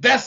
10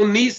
19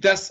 10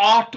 8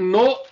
9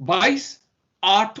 22, 8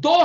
2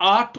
8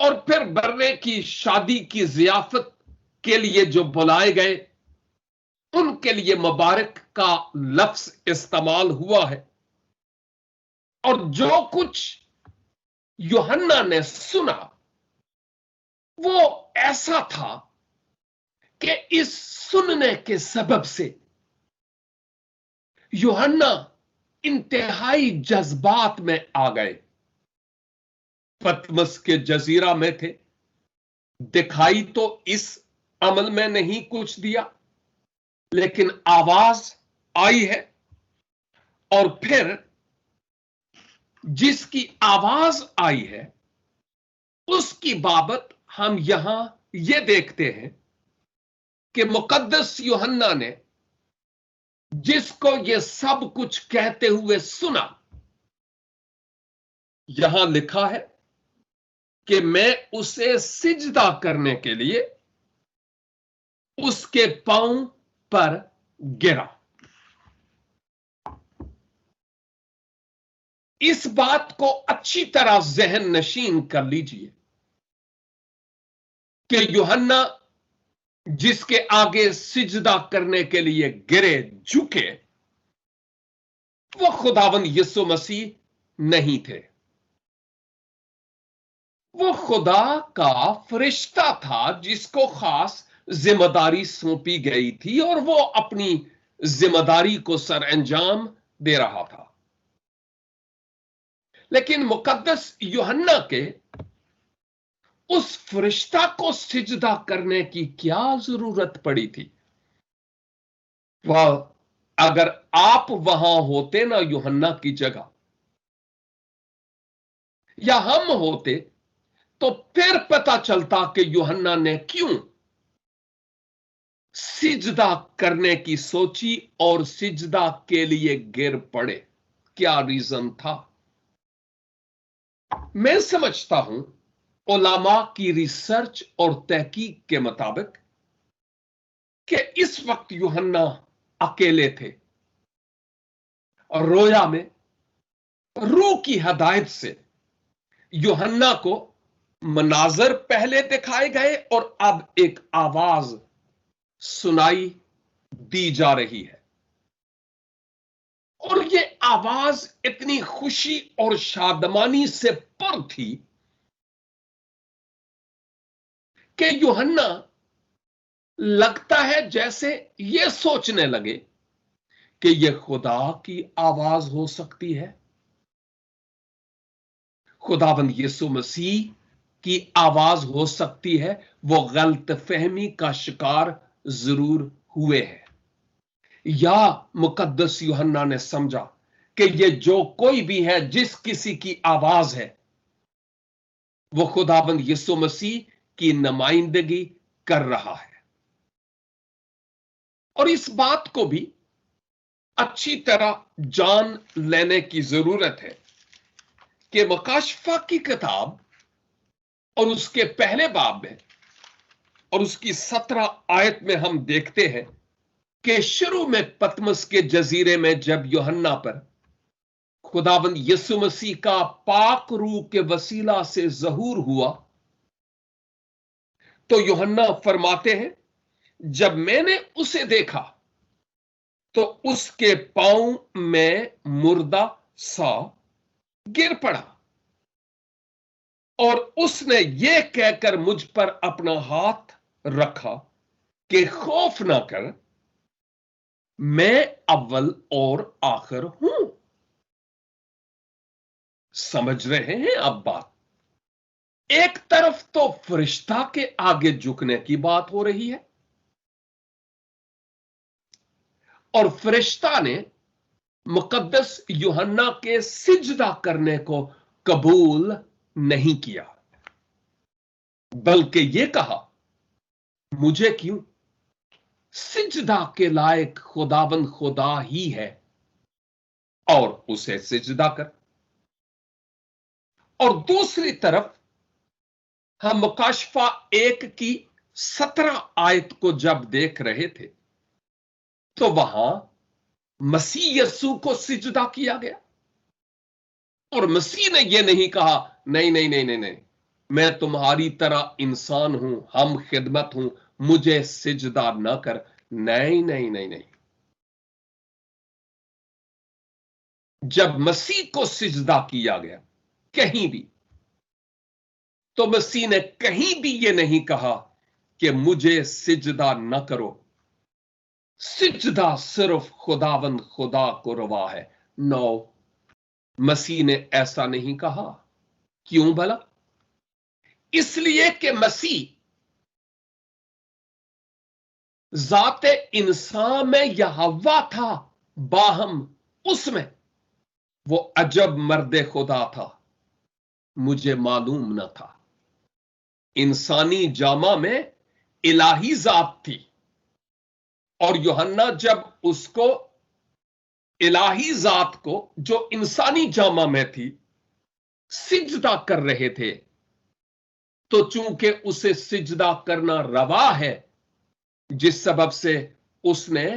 اور پھر برے کی شادی کی ضیافت کے لیے جو بلائے گئے ان کے لیے مبارک کا لفظ استعمال ہوا ہے. اور جو کچھ یوحنا نے سنا وہ ایسا تھا کہ اس سننے کے سبب سے یوحنا انتہائی جذبات میں آ گئے. پتمس کے جزیرہ میں تھے، دکھائی تو اس عمل میں نہیں کچھ دیا، لیکن آواز آئی ہے. اور پھر جس کی آواز آئی ہے اس کی بابت ہم یہاں یہ دیکھتے ہیں کہ مقدس یوحنا نے جس کو یہ سب کچھ کہتے ہوئے سنا، یہاں لکھا ہے کہ میں اسے سجدہ کرنے کے لیے اس کے پاؤں پر گرا. اس بات کو اچھی طرح ذہن نشین کر لیجئے کہ یوحنا جس کے آگے سجدہ کرنے کے لیے گرے جھکے وہ خداوند یسوع مسیح نہیں تھے. وہ خدا کا فرشتہ تھا جس کو خاص ذمہ داری سونپی گئی تھی اور وہ اپنی ذمہ داری کو سر انجام دے رہا تھا. لیکن مقدس یوحنا کے اس فرشتہ کو سجدہ کرنے کی کیا ضرورت پڑی تھی؟ وہ اگر آپ وہاں ہوتے نا یوحنا کی جگہ، یا ہم ہوتے، تو پھر پتا چلتا کہ یوحنا نے کیوں سجدہ کرنے کی سوچی اور سجدہ کے لیے گر پڑے. کیا ریزن تھا؟ میں سمجھتا ہوں علماء کی ریسرچ اور تحقیق کے مطابق کہ اس وقت یوحنا اکیلے تھے اور رویا میں روح کی ہدایت سے یوحنا کو مناظر پہلے دکھائے گئے اور اب ایک آواز سنائی دی جا رہی ہے. اور یہ آواز اتنی خوشی اور شادمانی سے پر تھی کہ یوحنا لگتا ہے جیسے یہ سوچنے لگے کہ یہ خدا کی آواز ہو سکتی ہے. خداوند یسوع مسیح کی آواز ہو سکتی ہے. وہ غلط فہمی کا شکار ضرور ہوئے ہیں، یا مقدس یوحنا نے سمجھا کہ یہ جو کوئی بھی ہے، جس کسی کی آواز ہے، وہ خداوند یسوع مسیح کی نمائندگی کر رہا ہے. اور اس بات کو بھی اچھی طرح جان لینے کی ضرورت ہے کہ مکاشفہ کی کتاب اور اس کے پہلے باب میں اور اس کی 17 آیت میں ہم دیکھتے ہیں کہ شروع میں پتمس کے جزیرے میں جب یوحنا پر خداوند یسوع مسیح کا پاک روح کے وسیلہ سے ظہور ہوا تو یوحنا فرماتے ہیں جب میں نے اسے دیکھا تو اس کے پاؤں میں مردہ سا گر پڑا اور اس نے یہ کہہ کر مجھ پر اپنا ہاتھ رکھا کہ خوف نہ کر، میں اول اور آخر ہوں. سمجھ رہے ہیں اب بات؟ ایک طرف تو فرشتہ کے آگے جھکنے کی بات ہو رہی ہے اور فرشتہ نے مقدس یوحنا کے سجدہ کرنے کو قبول نہیں کیا، بلکہ یہ کہا مجھے کیوں؟ سجدہ کے لائق خداوند خدا ہی ہے اور اسے سجدہ کر. اور دوسری طرف ہم مکاشفہ 1 کی 17 آیت کو جب دیکھ رہے تھے تو وہاں مسیح یسوع کو سجدہ کیا گیا اور مسیح نے یہ نہیں کہا نہیں نہیں نہیں نہیں نہیں میں تمہاری طرح انسان ہوں، ہم خدمت ہوں، مجھے سجدہ نہ کر. نہیں نہیں نہیں نہیں. جب مسیح کو سجدہ کیا گیا کہیں بھی، تو مسیح نے کہیں بھی یہ نہیں کہا کہ مجھے سجدہ نہ کرو. سجدہ صرف خداوند خدا کو روا ہے. نو، مسیح نے ایسا نہیں کہا. کیوں بھلا؟ اس لیے کہ مسیح ذات انسان میں یہوہ تھا، باہم اس میں وہ عجب مرد خدا تھا، مجھے معلوم نہ تھا. انسانی جامہ میں الہی ذات تھی، اور یوحنا جب اس کو الہی ذات کو جو انسانی جامہ میں تھی سجدہ کر رہے تھے، تو چونکہ اسے سجدہ کرنا روا ہے، جس سبب سے اس نے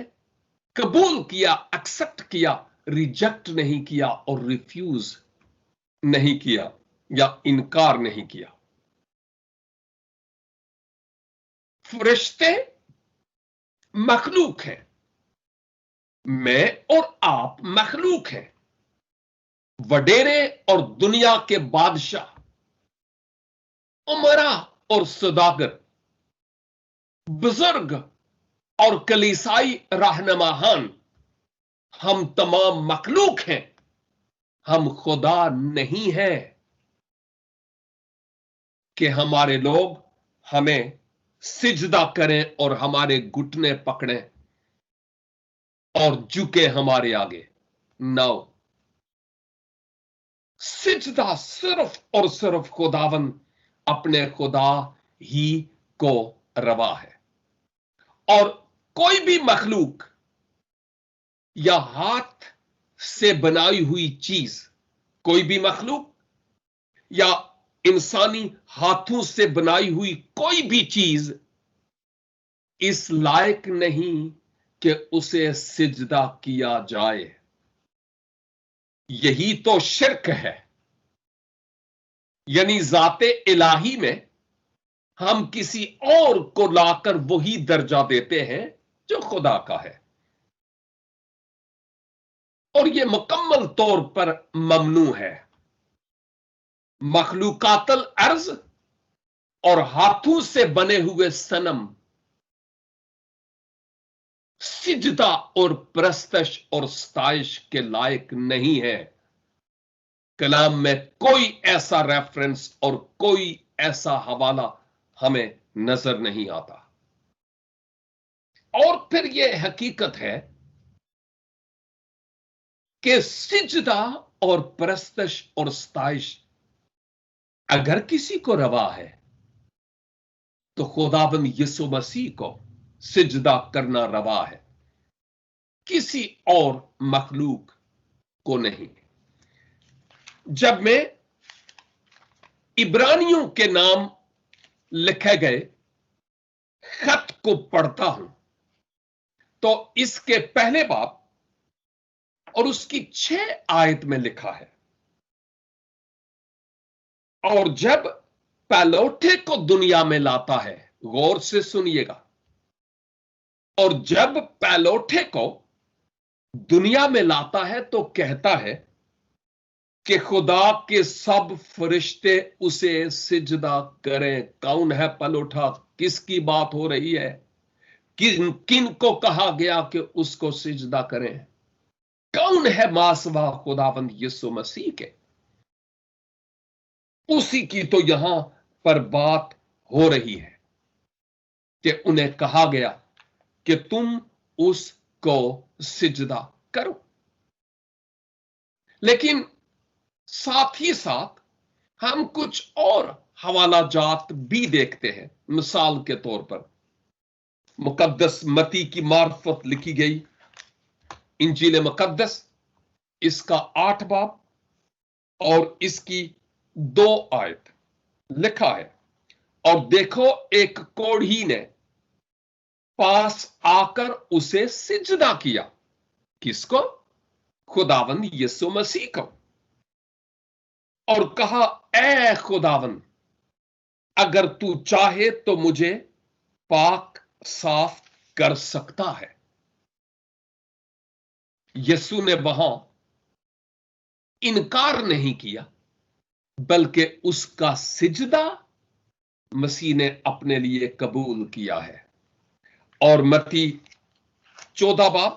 قبول کیا، ایکسپٹ کیا، ریجیکٹ نہیں کیا اور ریفیوز نہیں کیا یا انکار نہیں کیا. فرشتے مخلوق ہیں، میں اور آپ مخلوق ہیں. وڈیرے اور دنیا کے بادشاہ، عمرا اور سوداگر، بزرگ اور کلیسائی رہنماہان، ہم تمام مخلوق ہیں، ہم خدا نہیں ہیں کہ ہمارے لوگ ہمیں سجدہ کریں اور ہمارے گھٹنے پکڑیں اور جھکے ہمارے آگے. نو، سجدہ صرف اور صرف خداوند اپنے خدا ہی کو روا ہے. اور کوئی بھی مخلوق یا ہاتھ سے بنائی ہوئی چیز، کوئی بھی مخلوق یا انسانی ہاتھوں سے بنائی ہوئی کوئی بھی چیز اس لائق نہیں کہ اسے سجدہ کیا جائے. یہی تو شرک ہے. یعنی ذات الہی میں ہم کسی اور کو لا کر وہی درجہ دیتے ہیں جو خدا کا ہے، اور یہ مکمل طور پر ممنوع ہے. مخلوقات الارض اور ہاتھوں سے بنے ہوئے صنم سجدہ اور پرستش اور ستائش کے لائق نہیں ہے. کلام میں کوئی ایسا ریفرنس اور کوئی ایسا حوالہ ہمیں نظر نہیں آتا. اور پھر یہ حقیقت ہے کہ سجدہ اور پرستش اور ستائش اگر کسی کو روا ہے تو خداوند یسوع مسیح کو سجدہ کرنا روا ہے، کسی اور مخلوق کو نہیں. جب میں عبرانیوں کے نام لکھے گئے خط کو پڑھتا ہوں تو اس کے پہلے باب اور اس کی 6 آیت میں لکھا ہے، اور جب پیلوٹے کو دنیا میں لاتا ہے، غور سے سنیے گا، اور جب پیلوٹے کو دنیا میں لاتا ہے تو کہتا ہے کہ خدا کے سب فرشتے اسے سجدہ کریں. کون ہے پلوٹا؟ کس کی بات ہو رہی ہے؟ کن کو کہا گیا کہ اس کو سجدہ کریں؟ کون ہے ماسوا خداوند یسوع مسیح کے؟ اسی کی تو یہاں پر بات ہو رہی ہے کہ انہیں کہا گیا کہ تم اس کو سجدہ کرو. لیکن ساتھ ہی ساتھ ہم کچھ اور حوالہ جات بھی دیکھتے ہیں. مثال کے طور پر مقدس متی کی معرفت لکھی گئی انجیل مقدس، اس کا 8 باب اور اس کی 2 آیت لکھا ہے، اور دیکھو ایک کوڑھی نے پاس آ کر اسے سجدہ کیا. کس کو؟ خداوند یسوع مسیح کو. اور کہا، اے خداوند اگر تو چاہے تو مجھے پاک صاف کر سکتا ہے۔ یسوع نے وہاں انکار نہیں کیا، بلکہ اس کا سجدہ مسیح نے اپنے لیے قبول کیا ہے۔ اور متی 14 باب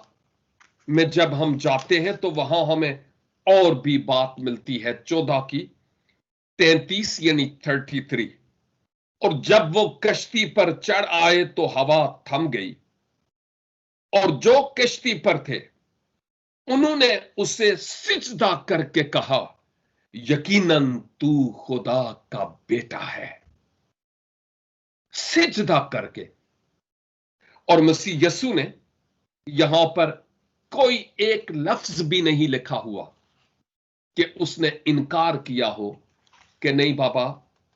میں جب ہم جاتے ہیں تو وہاں ہمیں اور بھی بات ملتی ہے، 14 کی 33 یعنی 33۔ اور جب وہ کشتی پر چڑھ آئے تو ہوا تھم گئی، اور جو کشتی پر تھے انہوں نے اسے سجدہ کر کے کہا، یقیناً تو خدا کا بیٹا ہے۔ سجدہ کر کے۔ اور مسیح یسوع نے یہاں پر کوئی ایک لفظ بھی نہیں لکھا ہوا کہ اس نے انکار کیا ہو کہ نہیں بابا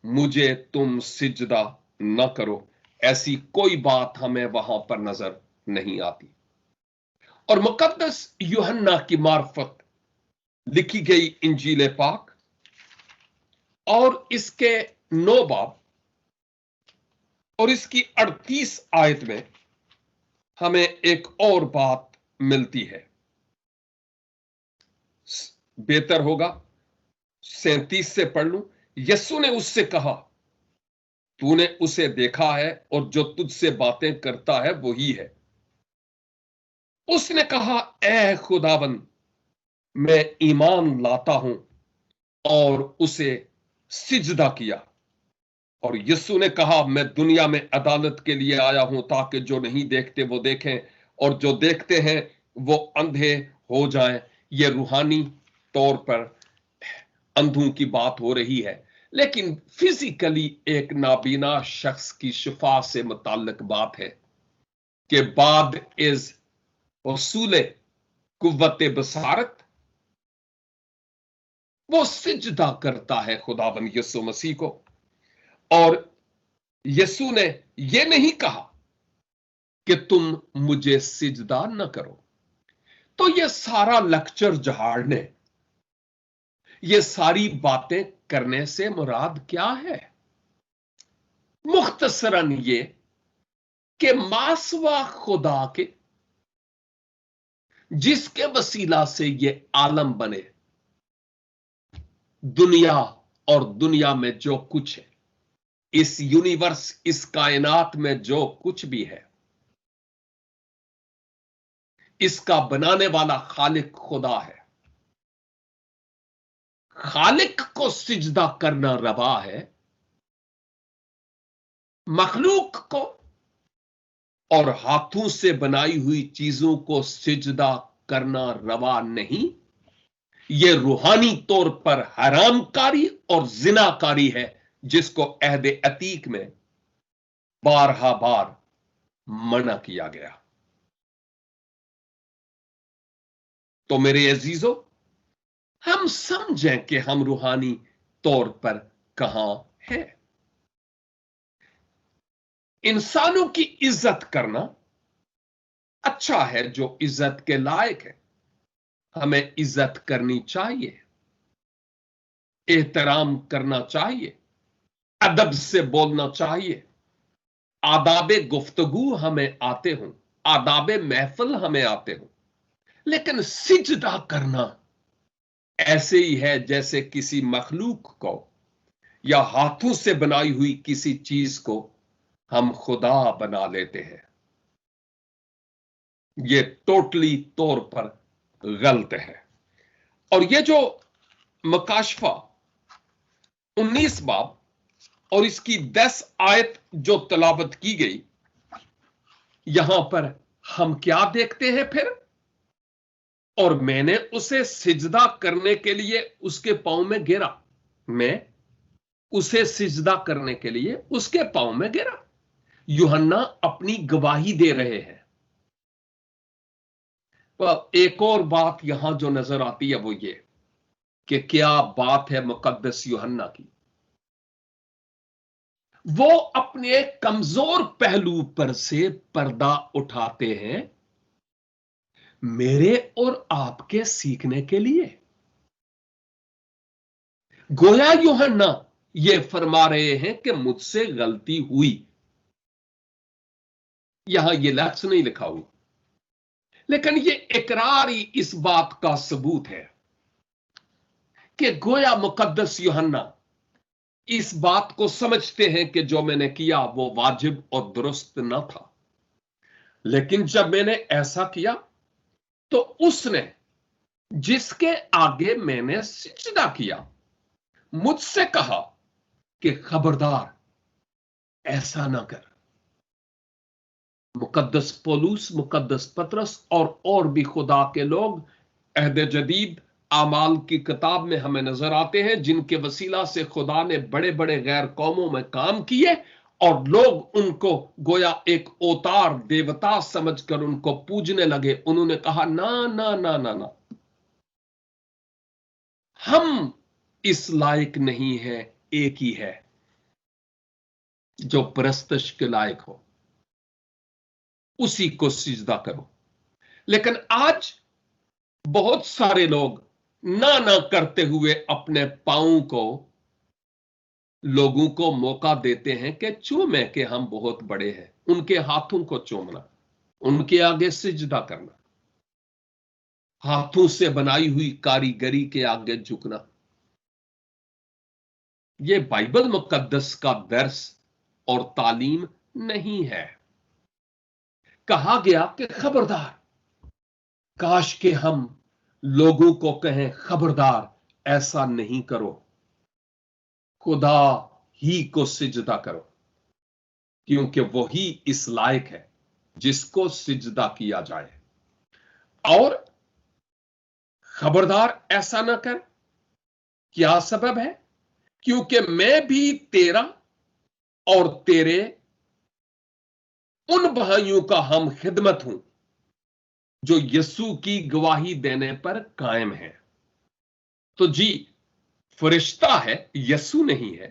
مجھے تم سجدہ نہ کرو، ایسی کوئی بات ہمیں وہاں پر نظر نہیں آتی۔ اور مقدس یوحنا کی معرفت لکھی گئی انجیل پاک اور اس کے 9 باب اور اس کی 38 آیت میں ہمیں ایک اور بات ملتی ہے۔ بہتر ہوگا 37 سے پڑھ لوں۔ یسوع نے اس سے کہا، تو نے اسے دیکھا ہے اور جو تجھ سے باتیں کرتا ہے وہی ہے۔ اس نے کہا، اے خداوند میں ایمان لاتا ہوں، اور اسے سجدہ کیا۔ اور یسوع نے کہا، میں دنیا میں عدالت کے لیے آیا ہوں تاکہ جو نہیں دیکھتے وہ دیکھیں، اور جو دیکھتے ہیں وہ اندھے ہو جائیں۔ یہ روحانی طور پر اندھوں کی بات ہو رہی ہے، لیکن فزیکلی ایک نابینا شخص کی شفا سے متعلق بات ہے کہ بعد از حصول قوت بصارت وہ سجدہ کرتا ہے خداوند یسوع مسیح کو۔ اور یسوع نے یہ نہیں کہا کہ تم مجھے سجدہ نہ کرو۔ تو یہ سارا لیکچر جھاڑنے، یہ ساری باتیں کرنے سے مراد کیا ہے؟ مختصراً یہ کہ ماسوا خدا کے جس کے وسیلہ سے یہ عالم بنے، دنیا اور دنیا میں جو کچھ ہے، اس یونیورس، اس کائنات میں جو کچھ بھی ہے، اس کا بنانے والا خالق خدا ہے۔ خالق کو سجدہ کرنا روا ہے، مخلوق کو اور ہاتھوں سے بنائی ہوئی چیزوں کو سجدہ کرنا روا نہیں۔ یہ روحانی طور پر حرام کاری اور زنا کاری ہے، جس کو عہد عتیق میں بارہا بار منع کیا گیا۔ تو میرے عزیزو، ہم سمجھیں کہ ہم روحانی طور پر کہاں ہیں۔ انسانوں کی عزت کرنا اچھا ہے، جو عزت کے لائق ہے، ہمیں عزت کرنی چاہیے، احترام کرنا چاہیے، ادب سے بولنا چاہیے، آداب گفتگو ہمیں آتے ہوں، آداب محفل ہمیں آتے ہوں۔ لیکن سجدہ کرنا ایسے ہی ہے جیسے کسی مخلوق کو یا ہاتھوں سے بنائی ہوئی کسی چیز کو ہم خدا بنا لیتے ہیں۔ یہ ٹوٹلی طور پر غلط ہے۔ اور یہ جو مکاشفہ 19 باب اور اس کی 10 آیت جو تلاوت کی گئی، یہاں پر ہم کیا دیکھتے ہیں پھر؟ اور میں نے اسے سجدہ کرنے کے لیے اس کے پاؤں میں گرا، میں اسے سجدہ کرنے کے لیے اس کے پاؤں میں گرا۔ یوحنا اپنی گواہی دے رہے ہیں۔ ایک اور بات یہاں جو نظر آتی ہے وہ یہ کہ کیا بات ہے مقدس یوحنا کی، وہ اپنے کمزور پہلو پر سے پردہ اٹھاتے ہیں میرے اور آپ کے سیکھنے کے لیے۔ گویا یوحنا یہ فرما رہے ہیں کہ مجھ سے غلطی ہوئی. یہاں یہ لفظ نہیں لکھا ہوا، لیکن یہ اقرار ہی اس بات کا ثبوت ہے کہ گویا مقدس یوحنا اس بات کو سمجھتے ہیں کہ جو میں نے کیا وہ واجب اور درست نہ تھا. لیکن جب میں نے ایسا کیا تو اس نے، جس کے آگے میں نے سجدہ کیا، مجھ سے کہا کہ خبردار ایسا نہ کر. مقدس پولس، مقدس پطرس اور بھی خدا کے لوگ عہد جدید اعمال کی کتاب میں ہمیں نظر آتے ہیں جن کے وسیلہ سے خدا نے بڑے بڑے غیر قوموں میں کام کیے، اور لوگ ان کو گویا ایک اوتار دیوتا سمجھ کر ان کو پوجنے لگے. انہوں نے کہا نا نا نا نا نا، ہم اس لائق نہیں ہے، ایک ہی ہے جو پرستش کے لائق ہو، اسی کو سجدہ کرو. لیکن آج بہت سارے لوگ نہ کرتے ہوئے اپنے پاؤں کو لوگوں کو موقع دیتے ہیں کہ چومیں کہ ہم بہت بڑے ہیں. ان کے ہاتھوں کو چومنا، ان کے آگے سجدہ کرنا، ہاتھوں سے بنائی ہوئی کاریگری کے آگے جھکنا، یہ بائبل مقدس کا درس اور تعلیم نہیں ہے. کہا گیا کہ خبردار، کاش کہ ہم لوگوں کو کہیں خبردار ایسا نہیں کرو، خدا ہی کو سجدہ کرو، کیونکہ وہی اس لائق ہے جس کو سجدہ کیا جائے. اور خبردار ایسا نہ کر، کیا سبب ہے؟ کیونکہ میں بھی تیرا اور تیرے ان بھائیوں کا ہم خدمت ہوں جو یسوع کی گواہی دینے پر قائم ہے. تو جی، فرشتہ ہے، یسوع نہیں ہے،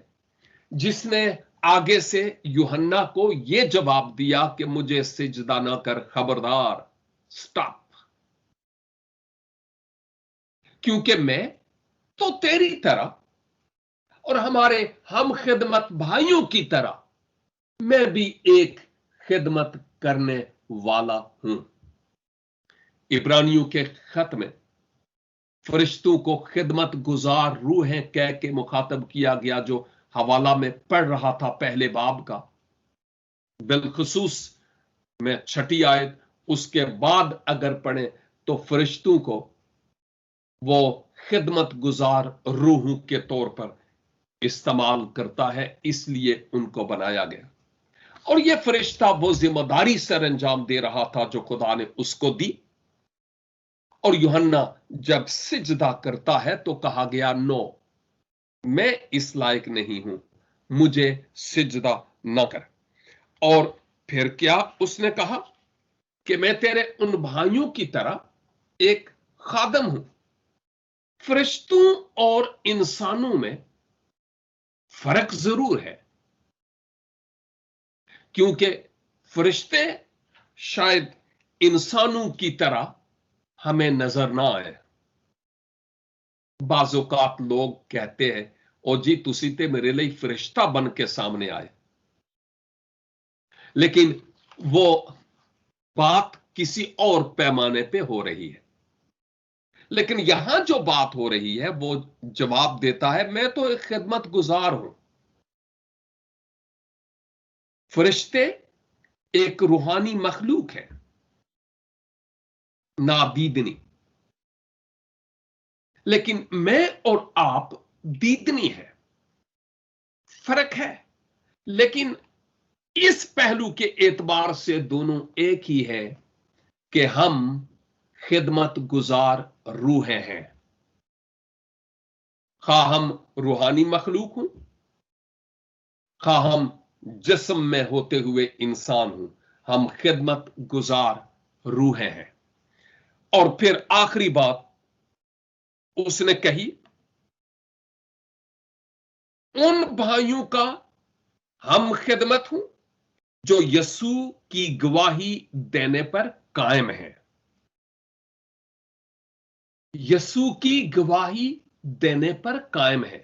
جس نے آگے سے یوحنا کو یہ جواب دیا کہ مجھے سجدہ نہ کر، خبردار، سٹاپ، کیونکہ میں تو تیری طرح اور ہمارے ہم خدمت بھائیوں کی طرح میں بھی ایک خدمت کرنے والا ہوں. عبرانیوں کے خط میں فرشتوں کو خدمت گزار روحیں کہہ کے مخاطب کیا گیا، جو حوالہ میں پڑھ رہا تھا پہلے باب کا، بالخصوص میں 6 آیت اس کے بعد اگر پڑھیں تو فرشتوں کو وہ خدمت گزار روحوں کے طور پر استعمال کرتا ہے، اس لیے ان کو بنایا گیا. اور یہ فرشتہ وہ ذمہ داری سر انجام دے رہا تھا جو خدا نے اس کو دی. اور یوحنا جب سجدہ کرتا ہے تو کہا گیا نو، میں اس لائق نہیں ہوں، مجھے سجدہ نہ کر. اور پھر کیا اس نے کہا کہ میں تیرے ان بھائیوں کی طرح ایک خادم ہوں. فرشتوں اور انسانوں میں فرق ضرور ہے، کیونکہ فرشتے شاید انسانوں کی طرح ہمیں نظر نہ آئے. بعض اوقات لوگ کہتے ہیں او جی تسی تے میرے لیے فرشتہ بن کے سامنے آئے، لیکن وہ بات کسی اور پیمانے پہ ہو رہی ہے. لیکن یہاں جو بات ہو رہی ہے وہ جواب دیتا ہے میں تو ایک خدمت گزار ہوں. فرشتے ایک روحانی مخلوق ہے، نادیدنی، لیکن میں اور آپ دیدنی ہے. فرق ہے، لیکن اس پہلو کے اعتبار سے دونوں ایک ہی ہے کہ ہم خدمت گزار روحیں ہیں. خواہ ہم روحانی مخلوق ہوں، خواہ ہم جسم میں ہوتے ہوئے انسان ہوں، ہم خدمت گزار روحیں ہیں. اور پھر آخری بات اس نے کہی، ان بھائیوں کا ہم خدمت ہوں جو یسوع کی گواہی دینے پر قائم ہے. یسوع کی گواہی دینے پر قائم ہے.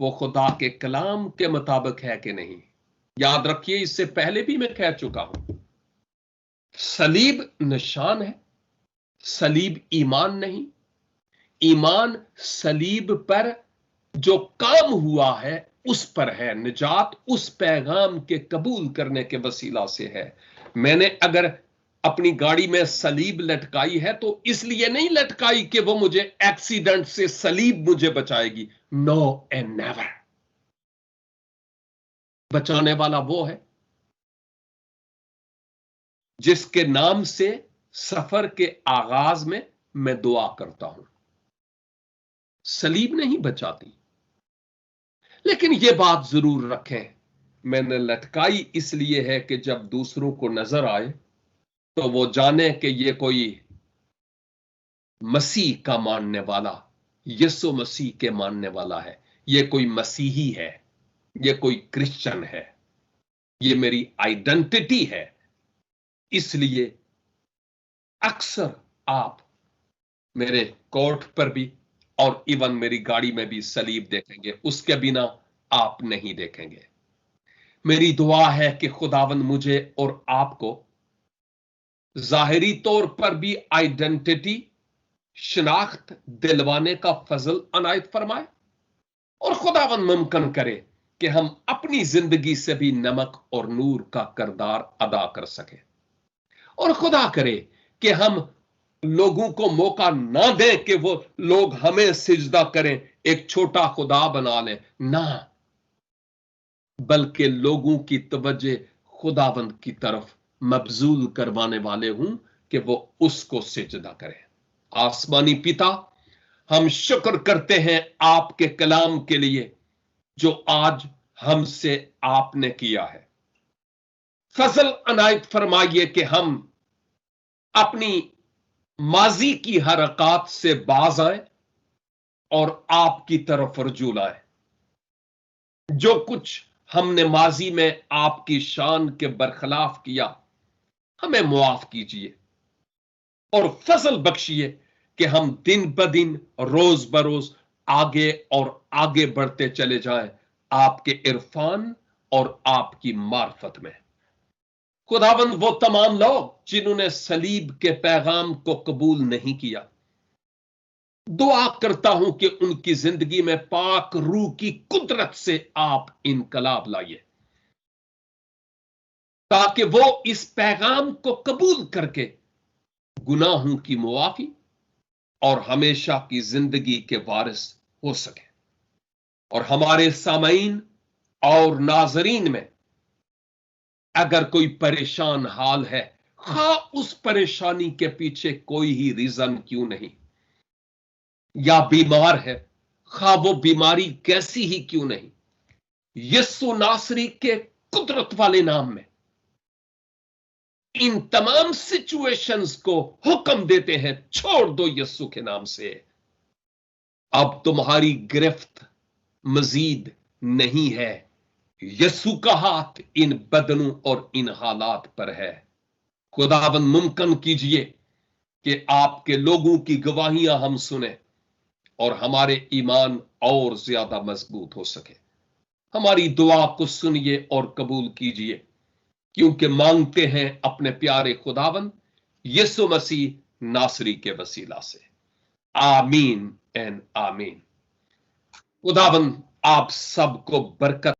وہ خدا کے کلام کے مطابق ہے کہ نہیں. یاد رکھیے اس سے پہلے بھی میں کہہ چکا ہوں، صلیب نشان ہے، صلیب ایمان نہیں. ایمان صلیب پر جو کام ہوا ہے اس پر ہے. نجات اس پیغام کے قبول کرنے کے وسیلہ سے ہے. میں نے اگر اپنی گاڑی میں صلیب لٹکائی ہے تو اس لیے نہیں لٹکائی کہ وہ مجھے ایکسیڈنٹ سے صلیب مجھے بچائے گی. نو اینڈ نیور. بچانے والا وہ ہے جس کے نام سے سفر کے آغاز میں دعا کرتا ہوں. صلیب نہیں بچاتی، لیکن یہ بات ضرور رکھیں، میں نے لٹکائی اس لیے ہے کہ جب دوسروں کو نظر آئے تو وہ جانے کہ یہ کوئی مسیح کا ماننے والا، یسوع مسیح کے ماننے والا ہے، یہ کوئی مسیحی ہے، یہ کوئی کرسچن ہے، یہ میری آئیڈینٹی ہے. اس لیے اکثر آپ میرے کوٹ پر بھی اور ایون میری گاڑی میں بھی صلیب دیکھیں گے، اس کے بنا آپ نہیں دیکھیں گے. میری دعا ہے کہ خداوند مجھے اور آپ کو ظاہری طور پر بھی آئیڈینٹی، شناخت دلوانے کا فضل عنایت فرمائے، اور خداوند ممکن کرے کہ ہم اپنی زندگی سے بھی نمک اور نور کا کردار ادا کر سکیں. اور خدا کرے کہ ہم لوگوں کو موقع نہ دیں کہ وہ لوگ ہمیں سجدہ کریں، ایک چھوٹا خدا بنا لیں، نہ، بلکہ لوگوں کی توجہ خداوند کی طرف مبذول کروانے والے ہوں کہ وہ اس کو سجدہ کریں. آسمانی پتا، ہم شکر کرتے ہیں آپ کے کلام کے لیے جو آج ہم سے آپ نے کیا ہے. فضل عنایت فرمائیے کہ ہم اپنی ماضی کی حرکات سے باز آئیں اور آپ کی طرف رجوع لائیں. جو کچھ ہم نے ماضی میں آپ کی شان کے برخلاف کیا ہمیں معاف کیجیے، اور فضل بخشیے کہ ہم دن بدن، روز بروز آگے اور آگے بڑھتے چلے جائیں آپ کے عرفان اور آپ کی معرفت میں. خداوند وہ تمام لوگ جنہوں نے صلیب کے پیغام کو قبول نہیں کیا، دعا کرتا ہوں کہ ان کی زندگی میں پاک روح کی قدرت سے آپ انقلاب لائیے، تاکہ وہ اس پیغام کو قبول کر کے گناہوں کی معافی اور ہمیشہ کی زندگی کے وارث ہو سکے. اور ہمارے سامعین اور ناظرین میں اگر کوئی پریشان حال ہے، خواہ اس پریشانی کے پیچھے کوئی ہی ریزن کیوں نہیں، یا بیمار ہے، خواہ وہ بیماری کیسی ہی کیوں نہیں، یسوع ناصری کے قدرت والے نام میں ان تمام سچویشنز کو حکم دیتے ہیں، چھوڑ دو یسوع کے نام سے. اب تمہاری گرفت مزید نہیں ہے. یسوع کا ہاتھ ان بدنوں اور ان حالات پر ہے. خداوند ممکن کیجئے کہ آپ کے لوگوں کی گواہیاں ہم سنیں اور ہمارے ایمان اور زیادہ مضبوط ہو سکے. ہماری دعا کو سنیے اور قبول کیجئے، کیونکہ مانگتے ہیں اپنے پیارے خداوند یسوع مسیح ناصری کے وسیلہ سے. آمین اینڈ آمین. خداوند آپ سب کو برکت